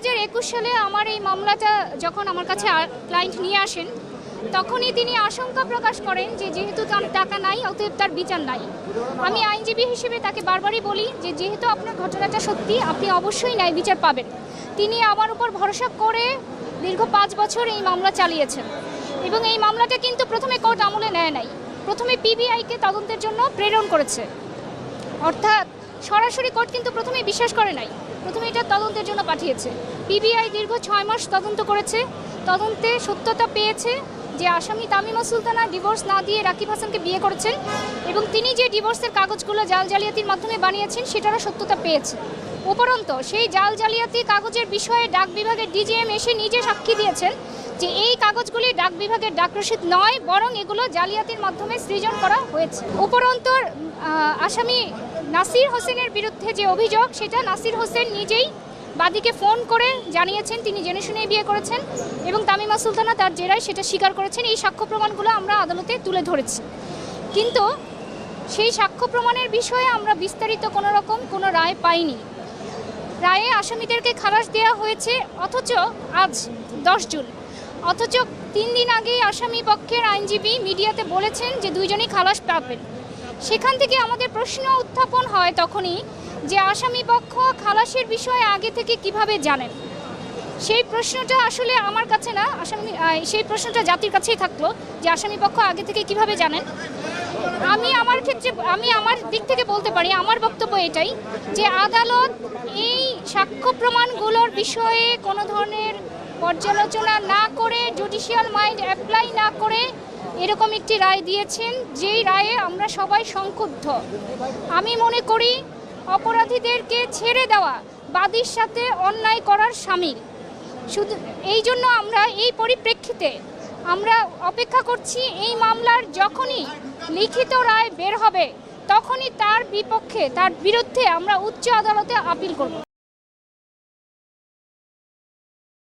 2021 সালে আমার এই মামলাটা যখন আমার কাছে ক্লায়েন্ট নিয়ে আসেন, তখনই তিনি আশঙ্কা প্রকাশ করেন যে যেহেতু তার টাকা নাই, অতএব তার বিচার নাই। আমি আইনজীবী হিসেবে তাকে বারবারই বলি যে যেহেতু আপনার ঘটনাটা সত্যি, আপনি অবশ্যই ন্যায় বিচার পাবেন। তিনি আমার উপর ভরসা করে দীর্ঘ 5 বছর এই মামলা চালিয়েছেন এবং এই মামলাটা কিন্তু প্রথমে কোর্ট আমলে নেয় নাই, প্রথমে পিবিআইকে তদন্তের জন্য প্রেরণ করেছে। অর্থাৎ সরাসরি কোর্ট কিন্তু প্রথমে বিশ্বাস করে নাই, প্রথমে এটা তদন্তের জন্য পাঠিয়েছে। পিবিআই দীর্ঘ 6 মাস তদন্ত করেছে, তদন্তে সত্যতা পেয়েছে যে আসামি তামিমা সুলতানা ডিভোর্স না দিয়ে রাকিব হাসানকে বিয়ে করেছেন এবং তিনি যে ডিভোর্সের কাগজগুলো জাল জালিয়াতির মাধ্যমে বানিয়েছেন সেটারও সত্যতা পেয়েছে। উপরন্তু সেই জাল জালিয়াতি কাগজের বিষয়ে ডাক বিভাগের ডিজিএম এসে নিজে সাক্ষী দিয়েছেন যে এই কাগজগুলি ডাক বিভাগের ডাক রসিদ নয়, বরং এগুলো জালিয়াতির মাধ্যমে সৃজন করা হয়েছে। উপরন্তু আসামি নাসির হোসেনের বিরুদ্ধে যে অভিযোগ, সেটা নাসির হোসেন নিজেই বাদীকে ফোন করে জানিয়েছেন তিনি জেনে শুনেই বিয়ে করেছেন এবং তামিমা সুলতানা তার জেরায় সেটা স্বীকার করেছেন। এই সাক্ষ্য প্রমাণগুলো আমরা আদালতে তুলে ধরেছি, কিন্তু সেই সাক্ষ্য প্রমাণের বিষয়ে আমরা বিস্তারিত কোনো রায় পাইনি। রায়ে আসামিদেরকে খালাস দেওয়া হয়েছে, অথচ আজ 10 জুন, অথচ 3 দিন আগেই আসামি পক্ষের আইনজীবী মিডিয়াতে বলেছেন যে দুইজনই খালাস পাবেন। সেখান থেকে আমাদের প্রশ্ন উত্থাপন হয় তখনই যে আসামি পক্ষ খালাসের বিষয়ে আগে থেকে কিভাবে জানেন। সেই প্রশ্নটা আসলে আমার কাছে না, সেই প্রশ্নটা জাতির কাছেই থাকলো যে আসামি পক্ষ আগে থেকে কিভাবে জানেন। আমি আমার দিক থেকে বলতে পারি, আমার বক্তব্য এটাই যে আদালত এই সাক্ষ্য প্রমাণগুলোর বিষয়ে কোনো ধরনের পর্যালোচনা না করে, জুডিশিয়াল মাইন্ড অ্যাপ্লাই না করে এরকম একটি রায় দিয়েছেন, যেই রায়ে আমরা সবাই সংক্ষুব্ধ। আমি মনে করি অপরাধীদেরকে ছেড়ে দেওয়া বাদীর সাথে অন্যায় করার শামিল। শুধু এই জন্য আমরা এই পরিপ্রেক্ষিতে আমরা অপেক্ষা করছি এই মামলার যখনই লিখিত রায় বের হবে তখনই তার বিরুদ্ধে আমরা উচ্চ আদালতে আপিল করব।